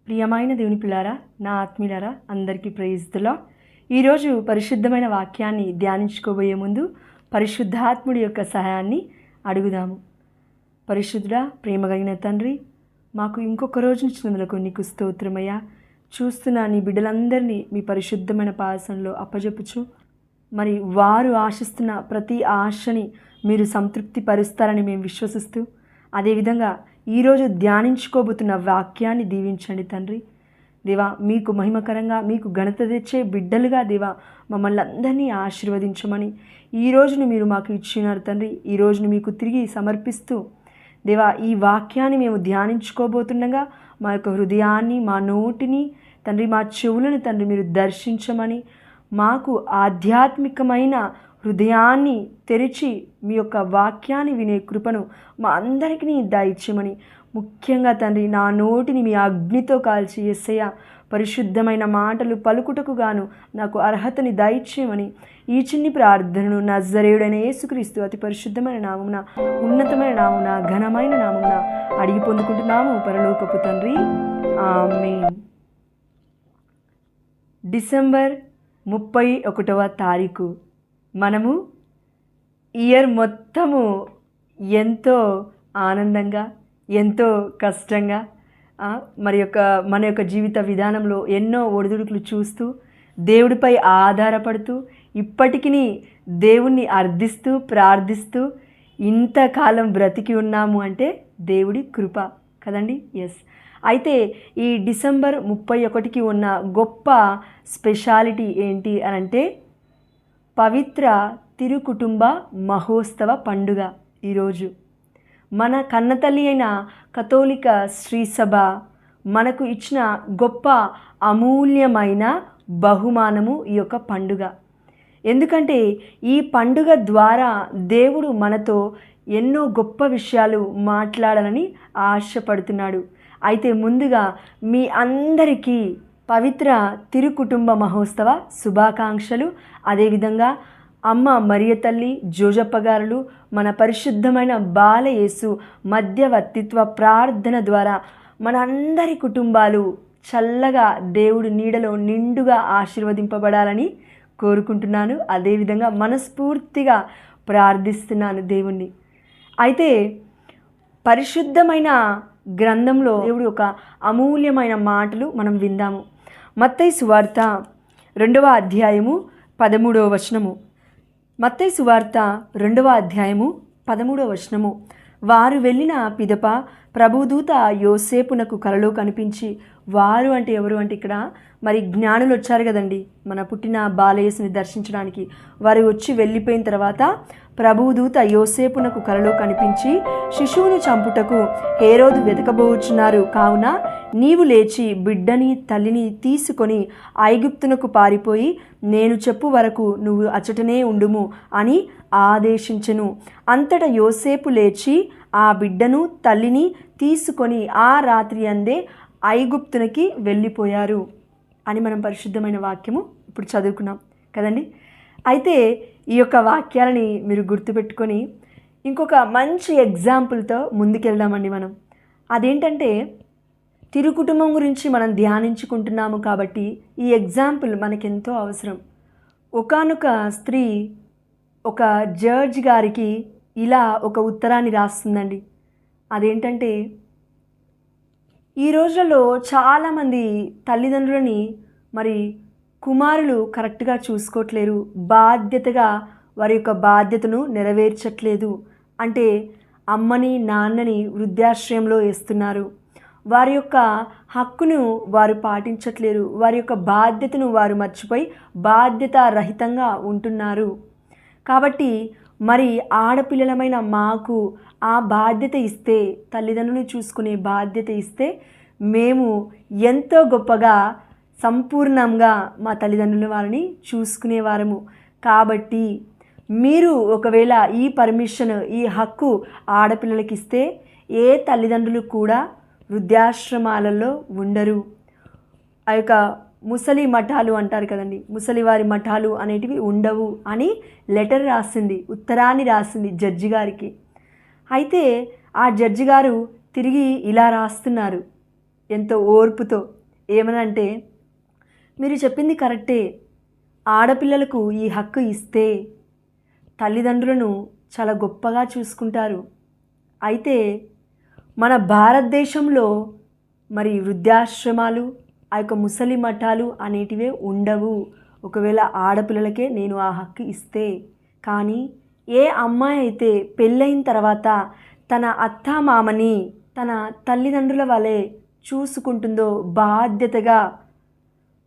ప్రియమైన దేవుని పిల్లారా, నా ఆత్మీయులారా, అందరికీ ప్రైజ్ ది లార్డ్. ఈరోజు పరిశుద్ధమైన వాక్యాన్ని ధ్యానించుకోబోయే ముందు పరిశుద్ధాత్ముడి యొక్క సహాయాన్ని అడుగుదాము. పరిశుద్ధుడా, ప్రేమ కలిగిన తండ్రి, మాకు ఇంకొక రోజునిచ్చినందులకు నీకు స్తోత్రమయ్యా. చూస్తున్న నీ బిడ్డలందరినీ మీ పరిశుద్ధమైన పాదసంలో అప్పజెప్పుచు, మరి వారు ఆశిస్తున్న ప్రతి ఆశని మీరు సంతృప్తి పరుస్తారని మేము విశ్వసిస్తూ, అదేవిధంగా ఈరోజు ధ్యానించుకోబోతున్న వాక్యాన్ని దీవించండి తండ్రి. దేవా, మీకు మహిమకరంగా, మీకు ఘనత తెచ్చే బిడ్డలుగా దేవా మమ్మల్ని అందరినీ ఆశీర్వదించమని ఈ రోజును మీరు మాకు ఇచ్చినారు తండ్రి. ఈ రోజును మీకు తిరిగి సమర్పిస్తూ దేవా, ఈ వాక్యాన్ని మేము ధ్యానించుకోబోతుండగా మా యొక్క హృదయాన్ని, మా నోటిని తండ్రి, మా చెవులను తండ్రి మీరు దర్శించమని, మాకు ఆధ్యాత్మికమైన హృదయాన్ని తెరిచి మీ యొక్క వాక్యాన్ని వినే కృపను మా అందరికీ దయచేయమని, ముఖ్యంగా తండ్రి నా నోటిని మీ అగ్నితో కాల్చి యేసయ్య పరిశుద్ధమైన మాటలు పలుకుటకు గాను నాకు అర్హతని దయచేయమని ఈ చిన్ని ప్రార్థనను నజరేయుడైన యేసుక్రీస్తు అతి పరిశుద్ధమైన నామమున, ఉన్నతమైన నామమున, ఘనమైన నామమున అడిగి పొందుకుంటున్నాము పరలోకపు తండ్రి. ఆమేన్. డిసెంబర్ 31వ తారీఖు మనము ఇయర్ మొత్తము ఎంతో ఆనందంగా, ఎంతో కష్టంగా, మన యొక్క జీవిత విధానంలో ఎన్నో ఒడిదుడుకులు చూస్తూ, దేవుడిపై ఆధారపడుతూ, ఇప్పటికీ దేవుణ్ణి అర్థిస్తూ, ప్రార్థిస్తూ ఇంతకాలం బ్రతికి ఉన్నాము అంటే దేవుడి కృప కదండి. ఎస్. అయితే ఈ డిసెంబర్ 31కి ఉన్న గొప్ప స్పెషాలిటీ ఏంటి అని అంటే, పవిత్ర తిరుకుటుంబ మహోత్సవ పండుగ. ఈరోజు మన కన్నతల్లి అయిన కథోలిక శ్రీసభ మనకు ఇచ్చిన గొప్ప అమూల్యమైన బహుమానము ఈ యొక్క పండుగ. ఎందుకంటే ఈ పండుగ ద్వారా దేవుడు మనతో ఎన్నో గొప్ప విషయాలు మాట్లాడాలని ఆశపడుతున్నాడు. అయితే ముందుగా మీ అందరికీ పవిత్ర తిరుకుటుంబ మహోత్సవ శుభాకాంక్షలు. అదేవిధంగా అమ్మ మరియ తల్లి, జోజప్ప గారులు, మన పరిశుద్ధమైన బాలయేసు మధ్యవర్తిత్వ ప్రార్థన ద్వారా మన అందరి కుటుంబాలు చల్లగా దేవుడి నీడలో నిండుగా ఆశీర్వదింపబడాలని కోరుకుంటున్నాను. అదేవిధంగా మనస్ఫూర్తిగా ప్రార్థిస్తున్నాను దేవుణ్ణి. అయితే పరిశుద్ధమైన గ్రంథంలో దేవుడి ఒక అమూల్యమైన మాటలు మనం విందాము. మత్తయి సువార్త 2వ అధ్యాయము 13వ వచనము. మత్తయి సువార్త 2వ అధ్యాయము 13వ వచనము. వారు వెళ్ళిన పిదప ప్రభుదూత యోసేపునకు కలలో కనిపించి, వారు అంటే ఎవరు అంటే ఇక్కడ మరి జ్ఞానులు వచ్చారు కదండి మన పుట్టిన బాలయేసుని దర్శించడానికి. వారు వచ్చి వెళ్ళిపోయిన తర్వాత ప్రభుదూత యోసేపునకు కలలో కనిపించి, శిశువును చంపుటకు హేరోదు వెతకబోచున్నారు, కావున నీవు లేచి బిడ్డని తల్లిని తీసుకొని ఐగుప్తునకు పారిపోయి నేను చెప్పు వరకు నువ్వు అచ్చటనే ఉండుము అని ఆదేశించెను. అంతటా యోసేపు లేచి ఆ బిడ్డను తల్లిని తీసుకొని ఆ రాత్రి అందే ఐగుప్తునికి వెళ్ళిపోయారు అని మనం పరిశుద్ధమైన వాక్యము ఇప్పుడు చదువుకున్నాం కదండి. అయితే ఈ యొక్క వాక్యాలని మీరు గుర్తుపెట్టుకొని ఇంకొక మంచి ఎగ్జాంపుల్తో ముందుకెళ్దామండి మనం. అదేంటంటే, తిరుకుటుంబం గురించి మనం ధ్యానించుకుంటున్నాము కాబట్టి ఈ ఎగ్జాంపుల్ మనకెంతో అవసరం. ఒకానొక స్త్రీ ఒక జడ్జ్ గారికి ఇలా ఒక ఉత్తరాన్ని రాస్తుందండి. అదేంటంటే, ఈ రోజుల్లో చాలామంది తల్లిదండ్రులని మరి కుమారులు కరెక్ట్గా చూసుకోవట్లేరు, బాధ్యతగా వారి యొక్క బాధ్యతను నెరవేర్చట్లేదు. అంటే అమ్మని నాన్నని వృద్ధాశ్రయంలో వేస్తున్నారు, వారి యొక్క హక్కును వారు పాటించట్లేరు, వారి యొక్క బాధ్యతను వారు మర్చిపోయి బాధ్యతారహితంగా ఉంటున్నారు. కాబట్టి మరి ఆడపిల్లలమైన మాకు ఆ బాధ్యత ఇస్తే, తల్లిదండ్రులు చూసుకునే బాధ్యత ఇస్తే మేము ఎంతో గొప్పగా సంపూర్ణంగా మా తల్లిదండ్రుల వారిని చూసుకునేవారము. కాబట్టి మీరు ఒకవేళ ఈ పర్మిషన్, ఈ హక్కు ఆడపిల్లలకి ఇస్తే ఏ తల్లిదండ్రులు కూడా వృద్ధాశ్రమాలలో ఉండరు. ఆ యొక్క ముసలి మఠాలు అంటారు కదండి, ముసలివారి మఠాలు అనేటివి ఉండవు అని లెటర్ రాసింది, ఉత్తరాన్ని రాసింది జడ్జి గారికి. అయితే ఆ జడ్జి గారు తిరిగి ఇలా రాస్తున్నారు, ఎంతో ఓర్పుతో ఏమనంటే, మీరు చెప్పింది కరెక్టే, ఆడపిల్లలకు ఈ హక్కు ఇస్తే తల్లిదండ్రులను చాలా గొప్పగా చూసుకుంటారు. అయితే మన భారతదేశంలో మరి వృద్ధాశ్రమాలు, ఆ యొక్క ముసలి మఠాలు అనేటివే ఉండవు. ఒకవేళ ఆడపిల్లలకే నేను ఆ హక్కు ఇస్తే. కానీ ఏ అమ్మాయి అయితే పెళ్ళైన తర్వాత తన అత్తామామని తన తల్లిదండ్రుల వలె చూసుకుంటుందో, బాధ్యతగా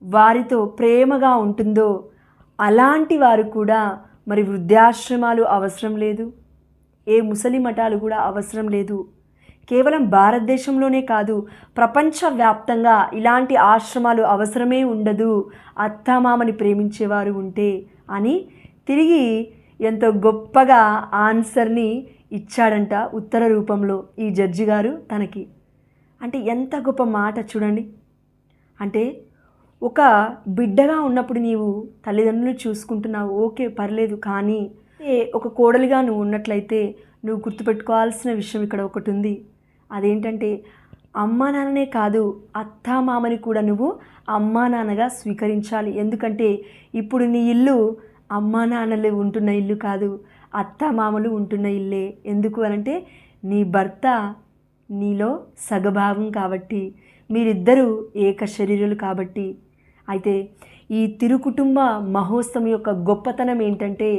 వారితో ప్రేమగా ఉంటుందో, అలాంటి వారు కూడా మరి వృద్ధాశ్రమాలు అవసరం లేదు, ఏ ముసలి మఠాలు కూడా అవసరం లేదు. కేవలం భారతదేశంలోనే కాదు, ప్రపంచవ్యాప్తంగా ఇలాంటి ఆశ్రమాలు అవసరమే ఉండదు అత్తామామని ప్రేమించేవారు ఉంటే అని తిరిగి ఎంతో గొప్పగా ఆన్సర్ని ఇచ్చాడంట ఉత్తర రూపంలో ఈ జడ్జి గారు తనకి. అంటే ఎంత గొప్ప మాట చూడండి. అంటే ఒక బిడ్డగా ఉన్నప్పుడు నీవు తల్లిదండ్రులు చూసుకుంటున్నావు, ఓకే పర్లేదు. కానీ ఒక కోడలిగా నువ్వు ఉన్నట్లయితే నువ్వు గుర్తుపెట్టుకోవాల్సిన విషయం ఇక్కడ ఒకటి ఉంది. అదేంటంటే అమ్మా నాన్ననే కాదు, అత్తామామని కూడా నువ్వు అమ్మా నాన్నగా స్వీకరించాలి. ఎందుకంటే ఇప్పుడు నీ ఇల్లు అమ్మా నాన్నలు ఉంటున్న ఇల్లు కాదు, అత్తామామలు ఉంటున్న ఇల్లే. ఎందుకు అనంటే నీ భర్త నీలో సగభాగం కాబట్టి, మీరిద్దరూ ఏక శరీరులు కాబట్టి. అయితే ఈ తిరుకుటుంబ మహోత్సవం యొక్క గొప్పతనం ఏంటంటే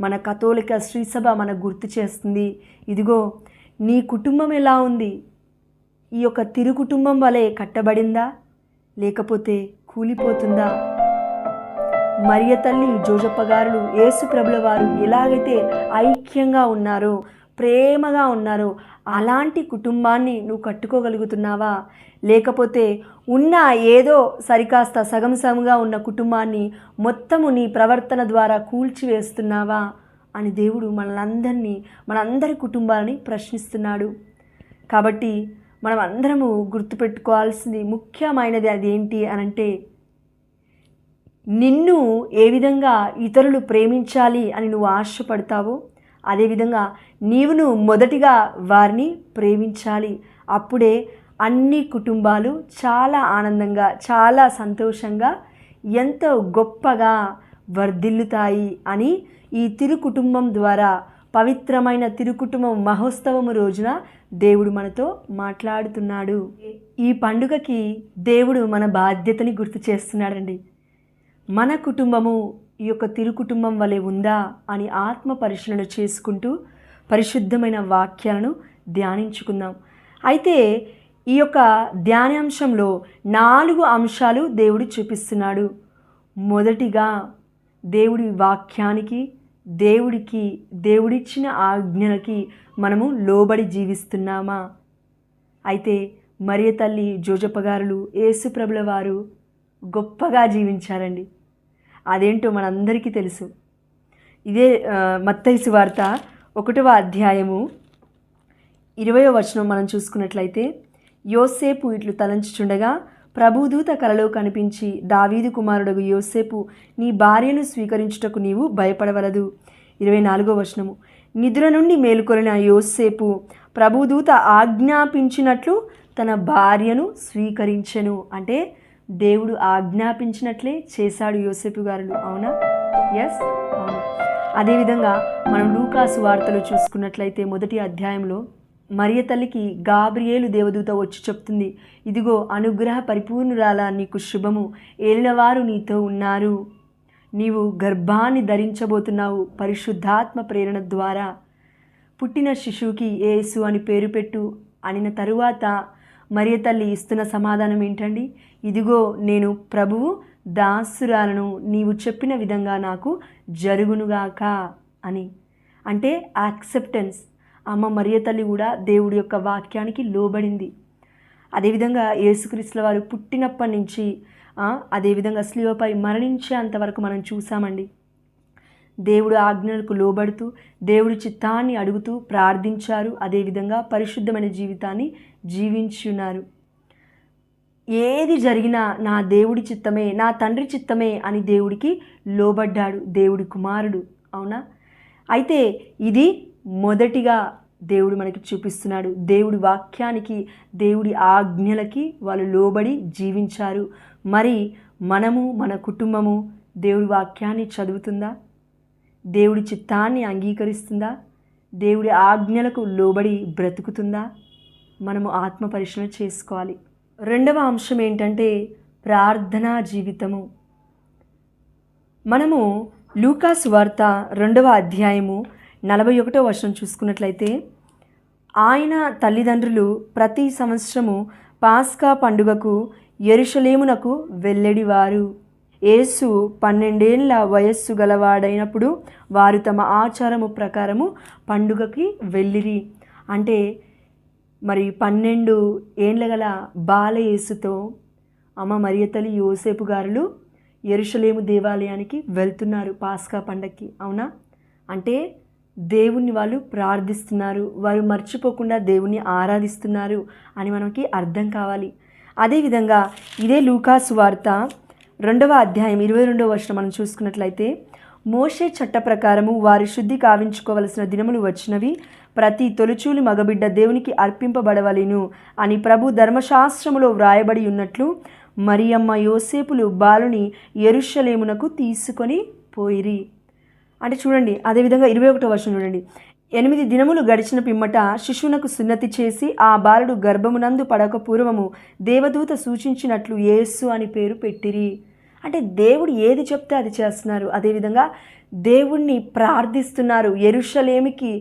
మన కథోలిక శ్రీసభ మనకు గుర్తు చేస్తుంది. ఇదిగో నీ కుటుంబం ఎలా ఉంది? ఈ యొక్క తిరుకుటుంబం వలె కట్టబడిందా, లేకపోతే కూలిపోతుందా? మరియ తల్లి, జోజప్ప గారులు, యేసు ప్రభుల వారు ఎలాగైతే ఐక్యంగా ఉన్నారో, ప్రేమగా ఉన్నారో, అలాంటి కుటుంబాన్ని నువ్వు కట్టుకోగలుగుతున్నావా? లేకపోతే ఉన్న ఏదో సరికాస్త సగం సగంగా ఉన్న కుటుంబాన్ని మొత్తము నీ ప్రవర్తన ద్వారా కూల్చివేస్తున్నావా అని దేవుడు మనందరి కుటుంబాలని ప్రశ్నిస్తున్నాడు. కాబట్టి మనం అందరము గుర్తుపెట్టుకోవాల్సింది ముఖ్యమైనది అదేంటి అనంటే, నిన్ను ఏ విధంగా ఇతరులు ప్రేమించాలి అని నువ్వు ఆశపడతావో అదేవిధంగా నీవును మొదటిగా వారిని ప్రేమించాలి. అప్పుడే అన్ని కుటుంబాలు చాలా ఆనందంగా, చాలా సంతోషంగా, ఎంతో గొప్పగా వర్ధిల్లుతాయి అని ఈ తిరుకుటుంబం ద్వారా, పవిత్రమైన తిరుకుటుంబం మహోత్సవము రోజున దేవుడు మనతో మాట్లాడుతున్నాడు. ఈ పండుగకి దేవుడు మన బాధ్యతని గుర్తు చేస్తున్నాడండి. మన కుటుంబము ఈ యొక్క తిరుకుటుంబం వలె ఉందా అని ఆత్మ పరిశీలన చేసుకుంటూ పరిశుద్ధమైన వాక్యాలను ధ్యానించుకుందాం. అయితే ఈ యొక్క ధ్యానాంశంలో 4 అంశాలు దేవుడు చూపిస్తున్నాడు. మొదటిగా దేవుడి వాక్యానికి, దేవుడిచ్చిన ఆజ్ఞలకి మనము లోబడి జీవిస్తున్నామా? అయితే మరియ తల్లి, జోజప్ప గారులు, యేసు ప్రభుల వారు గొప్పగా జీవించారండి. అదేంటో మనందరికీ తెలుసు. ఇదే మత్తయి సువార్త 1వ అధ్యాయము 20వ వచనం మనం చూసుకున్నట్లయితే, యోసేపు ఇట్లు తలంచుచుండగా ప్రభుదూత కలలో కనిపించి, దావీదు కుమారుడగు యోసేపు, నీ భార్యను స్వీకరించుటకు నీవు భయపడవలదు. 24వ వచనము, నిద్ర నుండి మేలుకొనిన యోసేపు ప్రభుదూత ఆజ్ఞాపించినట్లు తన భార్యను స్వీకరించెను. అంటే దేవుడు ఆజ్ఞాపించినట్లే చేశాడు యోసేపు గారు. అవునా? ఎస్, అవును. అదేవిధంగా మనం లూకాసు వార్తలో చూసుకున్నట్లయితే 1వ అధ్యాయంలో మరియ తల్లికి గాబ్రియేలు దేవదూత వచ్చి చెప్తుంది, ఇదిగో అనుగ్రహ పరిపూర్ణురాలా, నీకు శుభము, ఏలినవారు నీతో ఉన్నారు, నీవు గర్భాన్ని ధరించబోతున్నావు, పరిశుద్ధాత్మ ప్రేరణ ద్వారా పుట్టిన శిశువుకి యేసు అని పేరు పెట్టు అనిన తరువాత మరియ తల్లి ఇస్తున్న సమాధానం ఏంటండి? ఇదిగో నేను ప్రభువు దాసురాలను, నీవు చెప్పిన విధంగా నాకు జరుగునుగాక అని. అంటే యాక్సెప్టెన్స్. అమ్మ మరియ తల్లి కూడా దేవుడి యొక్క వాక్యానికి లోబడింది. అదేవిధంగా యేసుక్రీస్తుల వారు పుట్టినప్పటి నుంచి అదేవిధంగా శిలువపై మరణించేంతవరకు మనం చూసామండి. దేవుడు ఆజ్ఞలకు లోబడుతూ, దేవుడి చిత్తాన్ని అడుగుతూ ప్రార్థించారు. అదేవిధంగా పరిశుద్ధమైన జీవితాన్ని జీవించున్నారు. ఏది జరిగినా నా దేవుడి చిత్తమే, నా తండ్రి చిత్తమే అని దేవుడికి లోబడ్డాడు దేవుడి కుమారుడు. అవునా? అయితే ఇది మొదటిగా దేవుడు మనకి చూపిస్తున్నాడు. దేవుడి వాక్యానికి, దేవుడి ఆజ్ఞలకి వాళ్ళు లోబడి జీవించారు. మరి మనము, మన కుటుంబము దేవుడి వాక్యాన్ని చదువుతుందా? దేవుడి చిత్తాన్ని అంగీకరిస్తుందా? దేవుడి ఆజ్ఞలకు లోబడి బ్రతుకుతుందా? మనము ఆత్మ పరిశీలన చేసుకోవాలి. రెండవ అంశం ఏంటంటే ప్రార్థనా జీవితము. మనము లూకాసు వార్త 2వ అధ్యాయము 41వ వచనం చూసుకున్నట్లయితే, ఆయన తల్లిదండ్రులు ప్రతి సంవత్సరము పాస్కా పండుగకు యెరూషలేమునకు వెళ్ళెడివారు. యేసు 12 ఏళ్ల వయస్సు గలవాడైనప్పుడు వారు తమ ఆచారము ప్రకారము పండుగకి వెళ్ళిరి. అంటే మరి 12 ఏండ్ల గల బాల యేసుతో అమ్మ మరియ తల్లి, యోసేపు గారులు యెరూషలేము దేవాలయానికి వెళ్తున్నారు పాస్కా పండగకి. అవునా? అంటే దేవుణ్ణి వాళ్ళు ప్రార్థిస్తున్నారు, వారు మర్చిపోకుండా దేవుణ్ణి ఆరాధిస్తున్నారు అని మనకి అర్థం కావాలి. అదేవిధంగా ఇదే లూకాసు వార్త 2వ అధ్యాయం 22వ వచనం మనం చూసుకున్నట్లయితే, మోషే చట్ట ప్రకారము వారి శుద్ధి కావించుకోవలసిన దినములు వచ్చినవి, ప్రతి తొలిచూలి మగబిడ్డ దేవునికి అర్పింపబడవలెను అని ప్రభు ధర్మశాస్త్రములో వ్రాయబడి ఉన్నట్లు మరియమ్మ యోసేపులు బాలుని యెరూషలేమునకు తీసుకొని పోయిరి. అంటే చూడండి, అదేవిధంగా 21వ వచనం చూడండి, 8 దినములు గడిచిన పిమ్మట శిశువునకు సున్నతి చేసి ఆ బాలుడు గర్భమునందు పడక పూర్వము దేవదూత సూచించినట్లు యేసు అని పేరు పెట్టిరి. అంటే దేవుడు ఏది చెప్తే అది చేస్తున్నారు. అదేవిధంగా దేవుణ్ణి ప్రార్థిస్తున్నారు. యెరూషలేముకి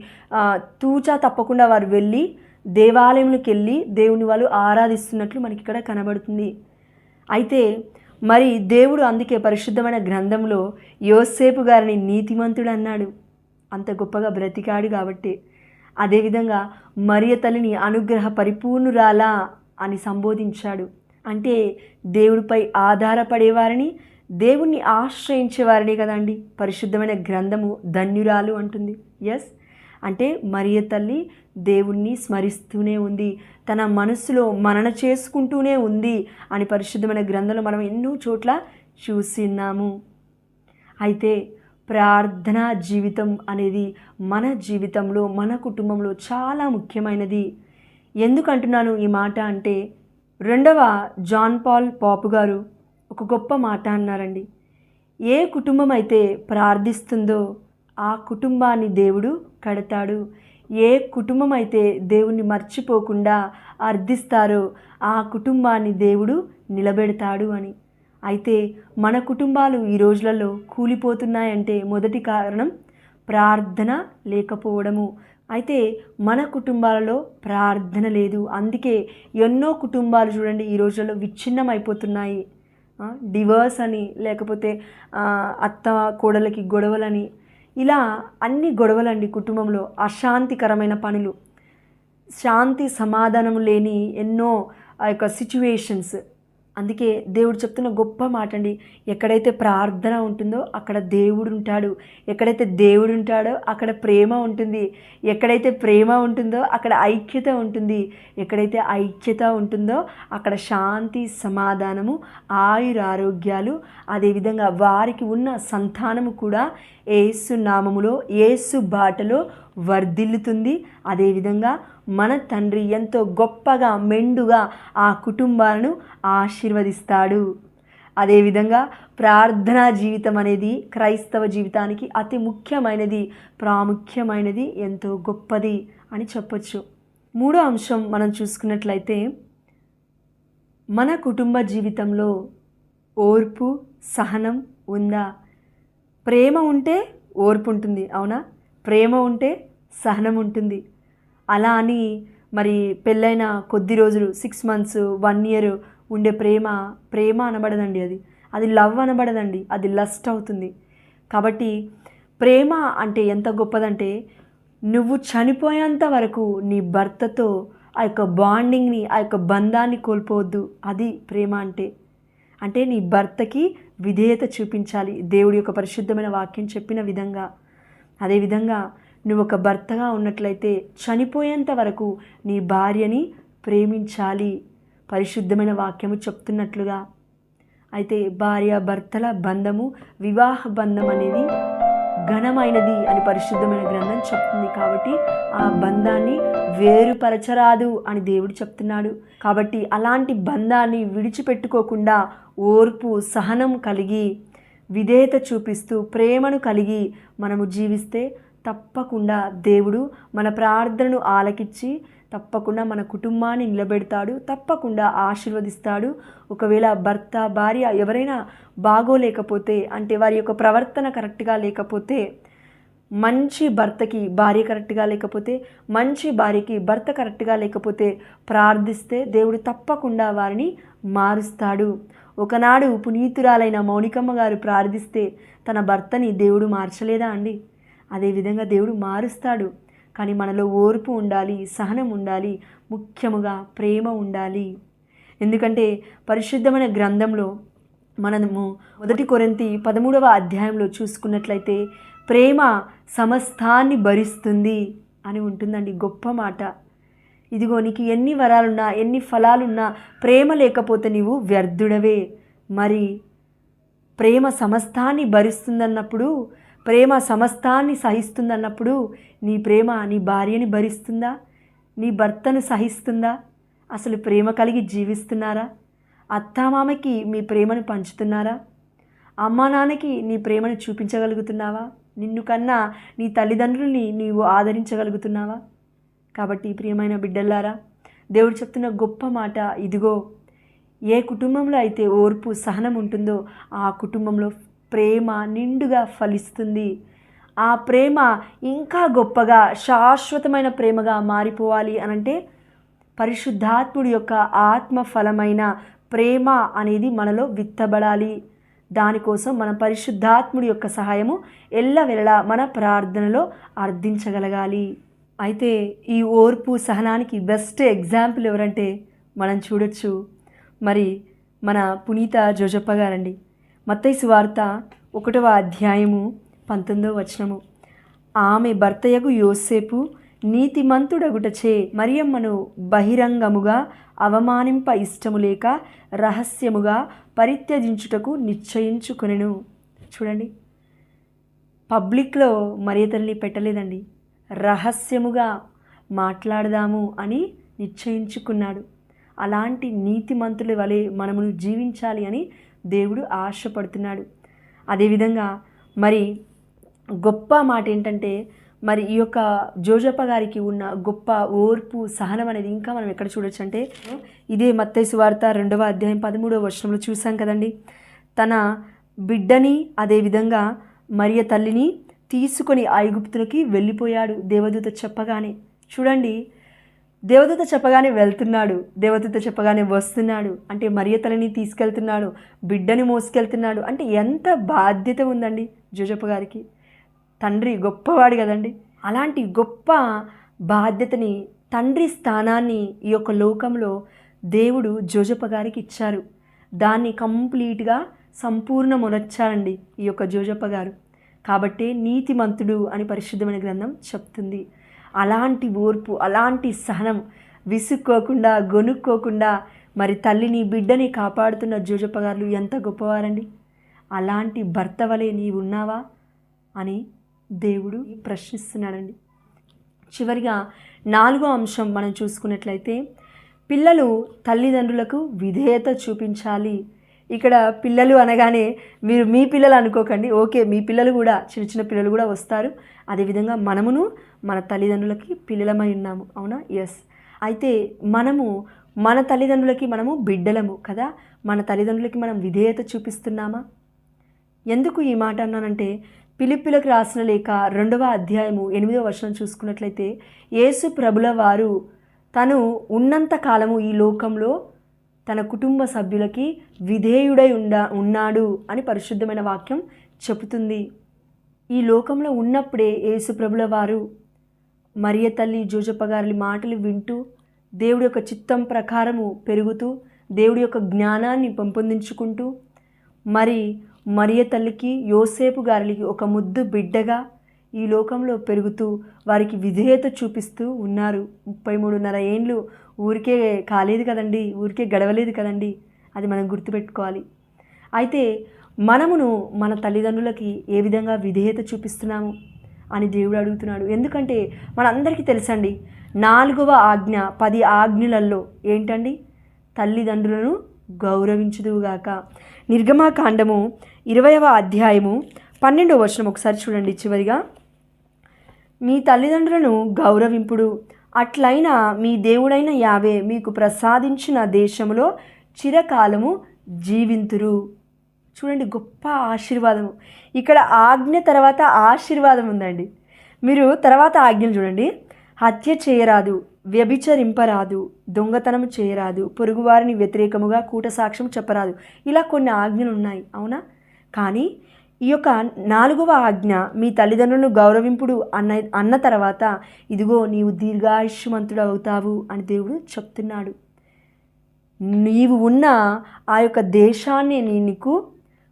తూచా తప్పకుండా వారు వెళ్ళి దేవాలయంలోకి వెళ్ళి దేవుని వాళ్ళు ఆరాధిస్తున్నట్లు మనకి ఇక్కడ కనబడుతుంది. అయితే మరి దేవుడు అందుకే పరిశుద్ధమైన గ్రంథంలో యోసేపు గారిని నీతిమంతుడు అన్నాడు. అంత గొప్పగా బ్రతికాడు కాబట్టి. అదేవిధంగా మరియ తల్లిని అనుగ్రహ పరిపూర్ణురాలా అని సంబోధించాడు. అంటే దేవుడిపై ఆధారపడేవారిని, దేవుణ్ణి ఆశ్రయించేవారిని కదండి పరిశుద్ధమైన గ్రంథము ధన్యురాలు అంటుంది. ఎస్, అంటే మరియ తల్లి దేవుణ్ణి స్మరిస్తూనే ఉంది, తన మనసులో మనన చేసుకుంటూనే ఉంది అని పరిశుద్ధమైన గ్రంథంలో మనం ఎన్నో చోట్ల చూస్తున్నాము. అయితే ప్రార్థనా జీవితం అనేది మన జీవితంలో, మన కుటుంబంలో చాలా ముఖ్యమైనది. ఎందుకంటున్నాను ఈ మాట అంటే, 2వ జాన్ పాల్ పాపు గారు ఒక గొప్ప మాట అన్నారండి. ఏ కుటుంబం అయితే ప్రార్థిస్తుందో ఆ కుటుంబాన్ని దేవుడు కడతాడు. ఏ కుటుంబం అయితే దేవుణ్ణి మర్చిపోకుండా అర్థిస్తారో ఆ కుటుంబాన్ని దేవుడు నిలబెడతాడు అని. అయితే మన కుటుంబాలు ఈ రోజులలో కూలిపోతున్నాయంటే మొదటి కారణం ప్రార్థన లేకపోవడము. అయితే మన కుటుంబాలలో ప్రార్థన లేదు. అందుకే ఎన్నో కుటుంబాలు చూడండి ఈ రోజులలో విచ్ఛిన్నం అయిపోతున్నాయి. డివర్స్ అని, లేకపోతే అత్త కోడలకి గొడవలని, ఇలా అన్ని గొడవలండి. కుటుంబంలో అశాంతికరమైన పనులు, శాంతి సమాధానం లేని ఎన్నో ఆ యొక్క సిచ్యువేషన్స్. అందుకే దేవుడు చెప్తున్న గొప్ప మాట అండి, ఎక్కడైతే ప్రార్థన ఉంటుందో అక్కడ దేవుడు ఉంటాడు. ఎక్కడైతే దేవుడు ఉంటాడో అక్కడ ప్రేమ ఉంటుంది. ఎక్కడైతే ప్రేమ ఉంటుందో అక్కడ ఐక్యత ఉంటుంది. ఎక్కడైతే ఐక్యత ఉంటుందో అక్కడ శాంతి, సమాధానము, ఆయురారోగ్యాలు, అదేవిధంగా వారికి ఉన్న సంతానము కూడా యేసు నామములో, యేసు బాటలో వర్ధిల్లుతుంది. అదేవిధంగా మన తండ్రి ఎంతో గొప్పగా, మెండుగా ఆ కుటుంబాలను ఆశీర్వదిస్తాడు. అదేవిధంగా ప్రార్థనా జీవితం అనేది క్రైస్తవ జీవితానికి అతి ముఖ్యమైనది, ప్రాముఖ్యమైనది, ఎంతో గొప్పది అని చెప్పొచ్చు. 3వ అంశం మనం చూసుకున్నట్లయితే, మన కుటుంబ జీవితంలో ఓర్పు, సహనం ఉందా? ప్రేమ ఉంటే ఓర్పు ఉంటుంది, అవునా? ప్రేమ ఉంటే సహనం ఉంటుంది. అలా అని మరి పెళ్ళైన కొద్ది రోజులు 6 months 1 year ఉండే ప్రేమ అనబడదండి. అది లవ్ అనబడదండి, అది లస్ట్ అవుతుంది. కాబట్టి ప్రేమ అంటే ఎంత గొప్పదంటే, నువ్వు చనిపోయేంత వరకు నీ భర్తతో ఆ యొక్క బాండింగ్ని, ఆ యొక్క బంధాన్ని కోల్పోవద్దు. అది ప్రేమ అంటే నీ భర్తకి విధేయత చూపించాలి దేవుడి యొక్క పరిశుద్ధమైన వాక్యం చెప్పిన విధంగా. అదేవిధంగా నువ్వు ఒక భర్తగా ఉన్నట్లయితే చనిపోయేంత వరకు నీ భార్యని ప్రేమించాలి పరిశుద్ధమైన వాక్యము చెప్తున్నట్లుగా. అయితే భార్య భర్తల బంధము, వివాహ బంధం అనేది ఘనమైనది అని పరిశుద్ధమైన గ్రంథం చెప్తుంది. కాబట్టి ఆ బంధాన్ని వేరుపరచరాదు అని దేవుడు చెప్తున్నాడు. కాబట్టి అలాంటి బంధాన్ని విడిచిపెట్టుకోకుండా ఓర్పు సహనం కలిగి విధేయత చూపిస్తూ ప్రేమను కలిగి మనము జీవిస్తే తప్పకుండా దేవుడు మన ప్రార్థనను ఆలకించి తప్పకుండా మన కుటుంబాన్ని నిలబెడతాడు, తప్పకుండా ఆశీర్వదిస్తాడు. ఒకవేళ భర్త భార్య ఎవరైనా బాగోలేకపోతే, అంటే వారి యొక్క ప్రవర్తన కరెక్ట్గా లేకపోతే, మంచి భర్తకి భార్య కరెక్ట్గా లేకపోతే, మంచి భార్యకి భర్త కరెక్ట్గా లేకపోతే ప్రార్థిస్తే దేవుడు తప్పకుండా వారిని మారుస్తాడు. ఒకనాడు పునీతురాలైన మౌనికమ్మ గారు ప్రార్థిస్తే తన భర్తని దేవుడు మార్చలేదా అండి? అదేవిధంగా దేవుడు మారుస్తాడు. కానీ మనలో ఓర్పు ఉండాలి, సహనం ఉండాలి, ముఖ్యముగా ప్రేమ ఉండాలి. ఎందుకంటే పరిశుద్ధమైన గ్రంథంలో మనము 1 కొరింథీ 13వ అధ్యాయంలో చూసుకున్నట్లయితే ప్రేమ సమస్తాన్ని భరిస్తుంది అని ఉంటుందండి. గొప్ప మాట. ఇదిగో నీకు ఎన్ని వరాలున్నా ఎన్ని ఫలాలున్నా ప్రేమ లేకపోతే నీవు వ్యర్థుడవే. మరి ప్రేమ సమస్తాన్ని భరిస్తుందన్నప్పుడు, ప్రేమ సమస్తాన్ని సహిస్తుందన్నప్పుడు నీ ప్రేమ నీ భార్యని భరిస్తుందా? నీ భర్తను సహిస్తుందా? అసలు ప్రేమ కలిగి జీవిస్తున్నారా? అత్తామామకి మీ ప్రేమను పంచుతున్నారా? అమ్మా నాన్నకి నీ ప్రేమను చూపించగలుగుతున్నావా? నిన్ను కన్నా నీ తల్లిదండ్రుల్ని నీవు ఆదరించగలుగుతున్నావా? కాబట్టి ప్రియమైన బిడ్డలారా, దేవుడు చెప్తున్న గొప్ప మాట ఇదిగో, ఏ కుటుంబంలో అయితే ఓర్పు సహనం ఉంటుందో ఆ కుటుంబంలో ప్రేమ నిండుగా ఫలిస్తుంది. ఆ ప్రేమ ఇంకా గొప్పగా శాశ్వతమైన ప్రేమగా మారిపోవాలి అనంటే పరిశుద్ధాత్ముడి యొక్క ఆత్మ ఫలమైన ప్రేమ అనేది మనలో విత్తబడాలి. దానికోసం మన పరిశుద్ధాత్ముడి యొక్క సహాయము ఎల్లవెల్లలా మన ప్రార్థనలో అర్థించగలగాలి. అయితే ఈ ఓర్పు సహనానికి బెస్ట్ ఎగ్జాంపుల్ ఎవరంటే మనం చూడొచ్చు మరి మన పునీత జోజప్ప గారండి. మత్తయి సువార్త 1వ అధ్యాయము 19వ వచనము. ఆమె భర్తయగు యోసేపు నీతిమంతుడగుటచే మరియమ్మను బహిరంగముగా అవమానింప ఇష్టము లేక రహస్యముగా పరిత్యజించుటకు నిశ్చయించుకొనెను. చూడండి, పబ్లిక్లో మరియతల్ని పెట్టలేదండి, రహస్యముగా మాట్లాడదాము అని నిశ్చయించుకున్నాడు. అలాంటి నీతిమంతుల వలె మనమును జీవించాలి అని దేవుడు ఆశపడుతున్నాడు. అదేవిధంగా మరి గొప్ప మాట ఏంటంటే మరి ఈ యొక్క జోజప్ప గారికి ఉన్న గొప్ప ఓర్పు సహనం అనేది ఇంకా మనం ఎక్కడ చూడొచ్చు అంటే ఇదే మత్తయి సువార్త 2వ అధ్యాయం 13వ వచనంలో చూసాం కదండి. తన బిడ్డని అదేవిధంగా మరియ తల్లిని తీసుకొని ఐగుప్తునికి వెళ్ళిపోయాడు దేవదూత చెప్పగానే. చూడండి, దేవదూత చెప్పగానే వెళ్తున్నాడు, దేవదూత చెప్పగానే వస్తున్నాడు. అంటే మరియ తల్లిని తీసుకెళ్తున్నాడు, బిడ్డని మోసుకెళ్తున్నాడు. అంటే ఎంత బాధ్యత ఉందండి జోజప్ప గారికి. తండ్రి గొప్పవాడు కదండి. అలాంటి గొప్ప బాధ్యతని, తండ్రి స్థానాన్ని ఈ యొక్క లోకంలో దేవుడు జోజప్ప గారికి ఇచ్చారు. దాన్ని కంప్లీట్గా సంపూర్ణమొనర్చారండి ఈ యొక్క జోజప్ప గారు. కాబట్టే నీతిమంతుడు అని పరిశుద్ధమైన గ్రంథం చెప్తుంది. అలాంటి ఓర్పు, అలాంటి సహనం, విసుక్కోకుండా గొనుక్కోకుండా మరి తల్లిని బిడ్డని కాపాడుతున్న జోజప్ప గారు ఎంత గొప్పవారండి. అలాంటి భర్త వలె నీవున్నావా అని దేవుడు ప్రశ్నిస్తున్నాడండి. చివరిగా 4వ అంశం మనం చూసుకున్నట్లయితే పిల్లలు తల్లిదండ్రులకు విధేయత చూపించాలి. ఇక్కడ పిల్లలు అనగానే మీరు మీ పిల్లలు అనుకోకండి. ఓకే, మీ పిల్లలు కూడా, చిన్న చిన్న పిల్లలు కూడా వస్తారు. అదేవిధంగా మనమును మన తల్లిదండ్రులకి పిల్లలమై ఉన్నాము, అవునా? ఎస్. అయితే మనము మన తల్లిదండ్రులకి మనము బిడ్డలము కదా. మన తల్లిదండ్రులకి మనం విధేయత చూపిస్తున్నామా? ఎందుకు ఈ మాట అన్నానంటే ఫిలిప్పీలకు రాసిన లేఖ 2వ అధ్యాయము 8వ వచనం చూసుకున్నట్లయితే యేసు ప్రభుల వారు తను ఉన్నంత కాలము ఈ లోకంలో తన కుటుంబ సభ్యులకి విధేయుడై ఉన్నాడు అని పరిశుద్ధమైన వాక్యం చెబుతుంది. ఈ లోకంలో ఉన్నప్పుడే యేసు ప్రభుల వారు మరియ తల్లి జోజప్ప గారి మాటలు వింటూ దేవుడి యొక్క చిత్తం ప్రకారము పెరుగుతూ దేవుడి యొక్క జ్ఞానాన్ని పెంపొందించుకుంటూ మరి మరియ తల్లికి యోసేపు గారికి ఒక ముద్దు బిడ్డగా ఈ లోకంలో పెరుగుతూ వారికి విధేయత చూపిస్తూ ఉన్నారు. 33.5 ఏండ్లు ఊరికే కాలేదు కదండి, ఊరికే గడవలేదు కదండి. అది మనం గుర్తుపెట్టుకోవాలి. అయితే మనమును మన తల్లిదండ్రులకి ఏ విధంగా విధేయత చూపిస్తున్నాము అని దేవుడు అడుగుతున్నాడు. ఎందుకంటే మనందరికీ తెలుసండి, 4వ ఆజ్ఞ 10 ఆజ్ఞలలో ఏంటండి? తల్లిదండ్రులను గౌరవించుదువుగాక. నిర్గమాకాండము 20వ అధ్యాయము 12వ వచనం ఒకసారి చూడండి. చివరిగా, మీ తల్లిదండ్రులను గౌరవింపుడు, అట్లయినా మీ దేవుడైన యావే మీకు ప్రసాదించిన దేశములో చిరకాలము జీవింతురు. చూడండి, గొప్ప ఆశీర్వాదము. ఇక్కడ ఆజ్ఞ తర్వాత ఆశీర్వాదం ఉందండి. మీరు తర్వాత ఆజ్ఞలు చూడండి. హత్య చేయరాదు, వ్యభిచరింపరాదు, దొంగతనం చేయరాదు, పొరుగువారిని వ్యతిరేకముగా కూటసాక్ష్యం చెప్పరాదు. ఇలా కొన్ని ఆజ్ఞలు ఉన్నాయి, అవునా? ఈ యొక్క 4వ ఆజ్ఞ, మీ తల్లిదండ్రులను గౌరవింపుడు అన్న తర్వాత, ఇదిగో నీవు దీర్ఘాయుష్మంతుడు అవుతావు అని దేవుడు చెప్తున్నాడు. నీవు ఉన్న ఆ యొక్క దేశాన్ని నీకు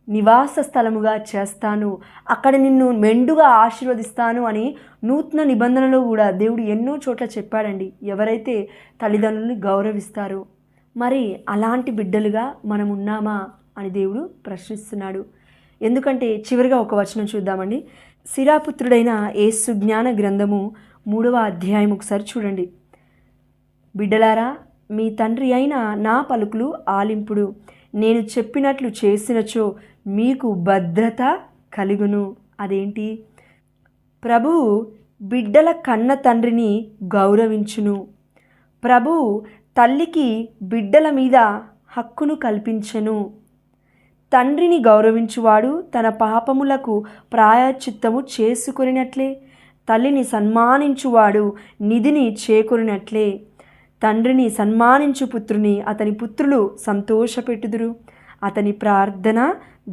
నివాస స్థలముగా చేస్తాను, అక్కడ నిన్ను మెండుగా ఆశీర్వదిస్తాను అని నూతన నిబంధనలో కూడా దేవుడు ఎన్నో చోట్ల చెప్పాడండి. ఎవరైతే తల్లిదండ్రులను గౌరవిస్తారో, మరి అలాంటి బిడ్డలుగా మనం ఉన్నామా అని దేవుడు ప్రశ్నిస్తున్నాడు. ఎందుకంటే చివరిగా ఒక వచనం చూద్దామండి. సిరాపుత్రుడైన యేసు జ్ఞాన గ్రంథము 3వ అధ్యాయం ఒకసారి చూడండి. బిడ్డలారా, మీ తండ్రి అయిన నా పలుకులు ఆలింపుడు, నేను చెప్పినట్లు చేసినచో మీకు భద్రత కలుగును. అదేంటి? ప్రభువు బిడ్డల కన్న తండ్రిని గౌరవించును. ప్రభువు తల్లికి బిడ్డల మీద హక్కును కల్పించెను. తండ్రిని గౌరవించువాడు తన పాపములకు ప్రాయశ్చిత్తము చేసుకొనినట్లే, తల్లిని సన్మానించువాడు నిధిని చేకూరినట్లే. తండ్రిని సన్మానించు పుత్రుని అతని పుత్రులు సంతోషపెట్టుదురు, అతని ప్రార్థన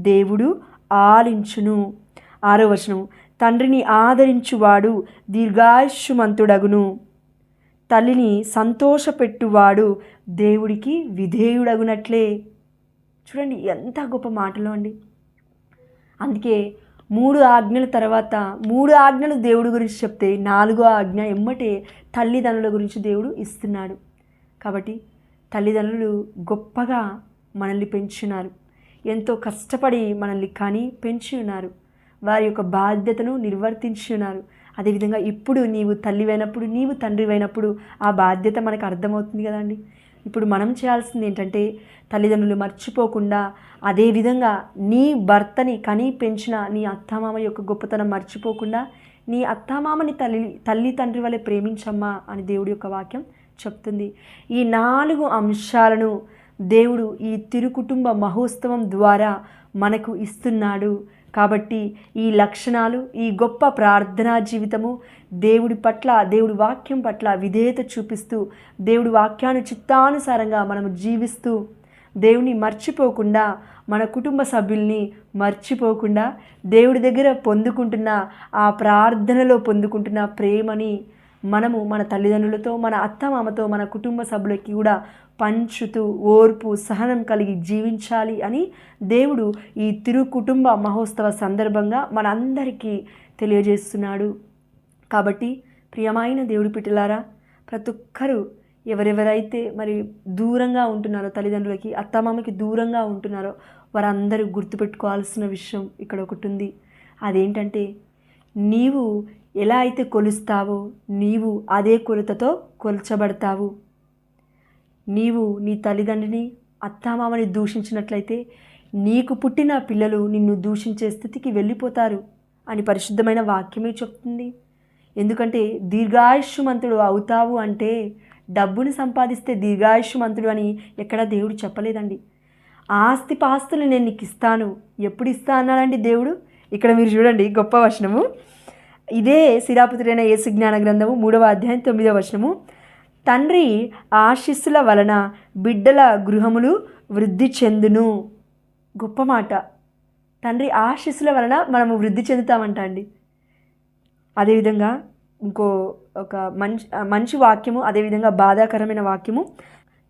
దేవుడు ఆలించును. 6వ వచనం, తండ్రిని ఆదరించువాడు దీర్ఘాయుష్మంతుడగును, తల్లిని సంతోషపెట్టువాడు దేవుడికి విధేయుడగునట్లే. చూడండి, ఎంత గొప్ప మాటలు అండి. అందుకే 3 ఆజ్ఞల తర్వాత 3 ఆజ్ఞలు దేవుడి గురించి చెప్తే 4వ ఆజ్ఞ ఎమ్మటే తల్లిదండ్రుల గురించి దేవుడు ఇస్తున్నాడు. కాబట్టి తల్లిదండ్రులు గొప్పగా మనల్ని పెంచున్నారు, ఎంతో కష్టపడి మనల్ని కానీ పెంచి ఉన్నారు, వారి యొక్క బాధ్యతను నిర్వర్తించి ఉన్నారు. అదేవిధంగా ఇప్పుడు నీవు తల్లివైనప్పుడు, నీవు తండ్రివైనప్పుడు ఆ బాధ్యత మనకు అర్థమవుతుంది కదండి. ఇప్పుడు మనం చేయాల్సింది ఏంటంటే, తల్లిదండ్రులు మర్చిపోకుండా, అదేవిధంగా నీ భర్తని కని పెంచిన నీ అత్తమామ యొక్క గొప్పతనం మర్చిపోకుండా, నీ అత్తమామని తల్లి తండ్రి వలె ప్రేమించమ్మా అని దేవుడి యొక్క వాక్యం చెప్తుంది. ఈ 4 అంశాలను దేవుడు ఈ తిరుకుటుంబ మహోత్సవం ద్వారా మనకు ఇస్తున్నాడు. కాబట్టి ఈ లక్షణాలు, ఈ గొప్ప ప్రార్థనా జీవితము, దేవుడి పట్ల, దేవుడి వాక్యం పట్ల విధేయత చూపిస్తూ, దేవుడి వాక్యాన్ని చిత్తానుసారంగా మనము జీవిస్తూ, దేవుని మర్చిపోకుండా, మన కుటుంబ సభ్యుల్ని మర్చిపోకుండా, దేవుడి దగ్గర పొందుకుంటున్న ఆ ప్రార్థనలో పొందుకుంటున్న ప్రేమని మనము మన తల్లిదండ్రులతో, మన అత్తమామతో, మన కుటుంబ సభ్యులకి కూడా పంచుతూ ఓర్పు సహనం కలిగి జీవించాలి అని దేవుడు ఈ తిరుకుటుంబ మహోత్సవ సందర్భంగా మనందరికీ తెలియజేస్తున్నాడు. కాబట్టి ప్రియమైన దేవుడి పిట్టలారా, ప్రతి ఒక్కరూ ఎవరెవరైతే మరి దూరంగా ఉంటున్నారో, తల్లిదండ్రులకి అత్తమామకి దూరంగా ఉంటున్నారో, వారందరూ గుర్తుపెట్టుకోవాల్సిన విషయం ఇక్కడ ఒకటి ఉంది. అదేంటంటే, నీవు ఎలా అయితే కొలుస్తావో నీవు అదే కొలతతో కొల్చబడతావు. నీవు నీ తల్లిదండ్రిని, అత్తామామని దూషించినట్లయితే నీకు పుట్టిన పిల్లలు నిన్ను దూషించే స్థితికి వెళ్ళిపోతారు అని పరిశుద్ధమైన వాక్యమే చెప్తుంది. ఎందుకంటే దీర్ఘాయుష్మంతుడు అవుతావు అంటే డబ్బుని సంపాదిస్తే దీర్ఘాయుష్మంతుడు అని ఎక్కడా దేవుడు చెప్పలేదండి. ఆస్తిపాస్తులు నేను నీకు ఇస్తాను. ఎప్పుడు ఇస్తా అన్నాడండి దేవుడు? ఇక్కడ మీరు చూడండి, గొప్ప వచనము. ఇదే సిరాపుత్రుడైన యేసు జ్ఞాన గ్రంథము 3వ అధ్యాయం 9వ వచనము. తండ్రి ఆశీస్సుల వలన బిడ్డల గృహములు వృద్ధి చెందును. గొప్ప మాట. తండ్రి ఆశీస్సుల వలన మనము వృద్ధి చెందుతామంట అండి. అదేవిధంగా ఇంకో ఒక మంచి వాక్యము, అదేవిధంగా బాధాకరమైన వాక్యము,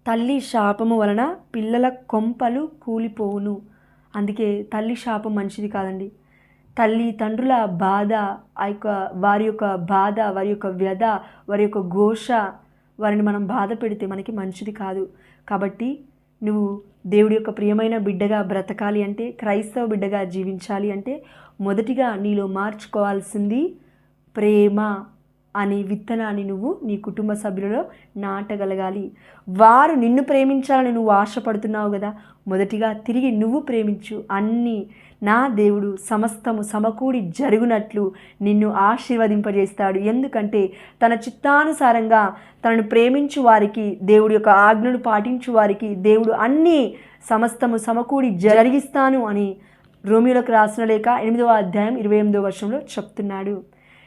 తల్లి శాపము వలన పిల్లల కొంపలు కూలిపోవును. అందుకే తల్లి శాపం మంచిది కాదండి. తల్లి తండ్రుల బాధ, వారి యొక్క బాధ, వారి యొక్క వ్యధ, వారి యొక్క ఘోష, వారిని మనం బాధ పెడితే మనకి మంచిది కాదు. కాబట్టి నువ్వు దేవుడి యొక్క ప్రియమైన బిడ్డగా బ్రతకాలి అంటే, క్రైస్తవ బిడ్డగా జీవించాలి అంటే మొదటిగా నీలో మార్చుకోవాల్సింది ప్రేమ అనే విత్తనాన్ని నువ్వు నీ కుటుంబ సభ్యులలో నాటగలగాలి. వారు నిన్ను ప్రేమించాలని నువ్వు ఆశపడుతున్నావు కదా, మొదటిగా తిరిగి నువ్వు ప్రేమించు. అన్నీ నా దేవుడు సమస్తము సమకూడి జరుగునట్లు నిన్ను ఆశీర్వదింపజేస్తాడు. ఎందుకంటే తన చిత్తానుసారంగా తనను ప్రేమించు వారికి, దేవుడి యొక్క ఆజ్ఞను పాటించు వారికి దేవుడు అన్నీ సమస్తము సమకూడి జరిగిస్తాను అని రోమియోలకు రాసిన లేఖ 8వ అధ్యాయం 28వ వచనంలో చెప్తున్నాడు.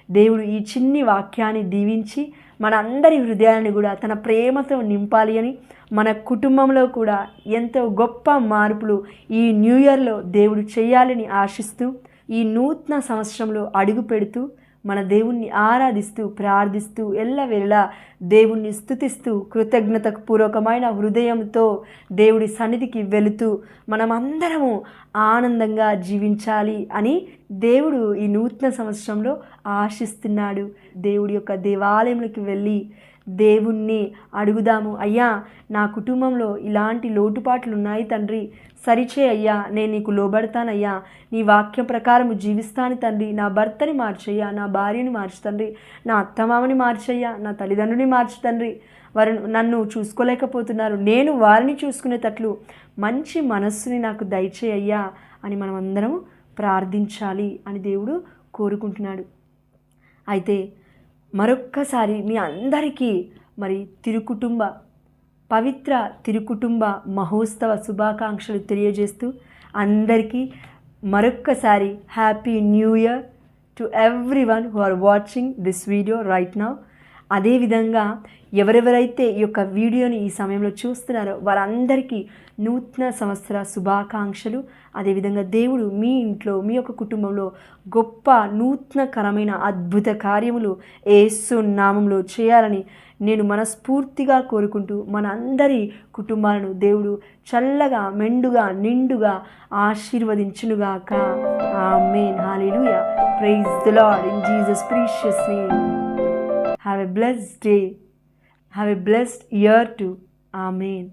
దేవుడు ఈ చిన్ని వాక్యాన్ని దీవించి మన అందరి హృదయాన్ని కూడా తన ప్రేమతో నింపాలి అని, మన కుటుంబంలో కూడా ఎంతో గొప్ప మార్పులు ఈ న్యూ ఇయర్లో దేవుడు చేయాలని ఆశిస్తూ, ఈ నూతన సంవత్సరంలో అడుగు పెడుతూ మన దేవుణ్ణి ఆరాధిస్తూ ప్రార్థిస్తూ ఎల్లవేళలా దేవుణ్ణి స్తుతిస్తూ కృతజ్ఞతకు పూర్వకమైన హృదయంతో దేవుడి సన్నిధికి వెళుతూ మనమందరము ఆనందంగా జీవించాలి అని దేవుడు ఈ నూతన సంవత్సరంలో ఆశిస్తున్నాడు. దేవుడి యొక్క దేవాలయంలోకి వెళ్ళి దేవుణ్ణి అడుగుదాము. అయ్యా, నా కుటుంబంలో ఇలాంటి లోటుపాట్లు ఉన్నాయి తండ్రి, సరిచే అయ్యా, నేను నీకు లోబడతానయ్యా, నీ వాక్యం ప్రకారం జీవిస్తాను తండ్రి, నా భర్తని మార్చయ్యా, నా భార్యని మార్చు తండ్రి, నా అత్తమామని మార్చయ్యా, నా తల్లిదండ్రుని మార్చు తండ్రి, వారు నన్ను చూసుకోలేకపోతున్నారు, నేను వారిని చూసుకునేటట్లు మంచి మనస్సుని నాకు దయచేయ్యా అని మనం అందరం ప్రార్థించాలి అని దేవుడు కోరుకుంటున్నాడు. అయితే మరొక్కసారి మీ అందరికీ మరి పవిత్ర తిరుకుటుంబ మహోత్సవ శుభాకాంక్షలు తెలియజేస్తూ అందరికీ మరొక్కసారి happy new year to everyone who are watching this video right now. అదేవిధంగా ఎవరెవరైతే ఈ యొక్క వీడియోని ఈ సమయంలో చూస్తున్నారో వారందరికీ నూతన సంవత్సర శుభాకాంక్షలు. అదేవిధంగా దేవుడు మీ ఇంట్లో మీ యొక్క కుటుంబంలో గొప్ప నూతనకరమైన అద్భుత కార్యములు యేసు నామములో చేయాలని నేను మనస్ఫూర్తిగా కోరుకుంటూ మన అందరి కుటుంబాలను దేవుడు చల్లగా మెండుగా నిండుగా ఆశీర్వదించునుగాక. ఆమేన్. హల్లెలూయా. Praise the lord in Jesus precious name. Have a blessed day. Have a blessed year too. Amen.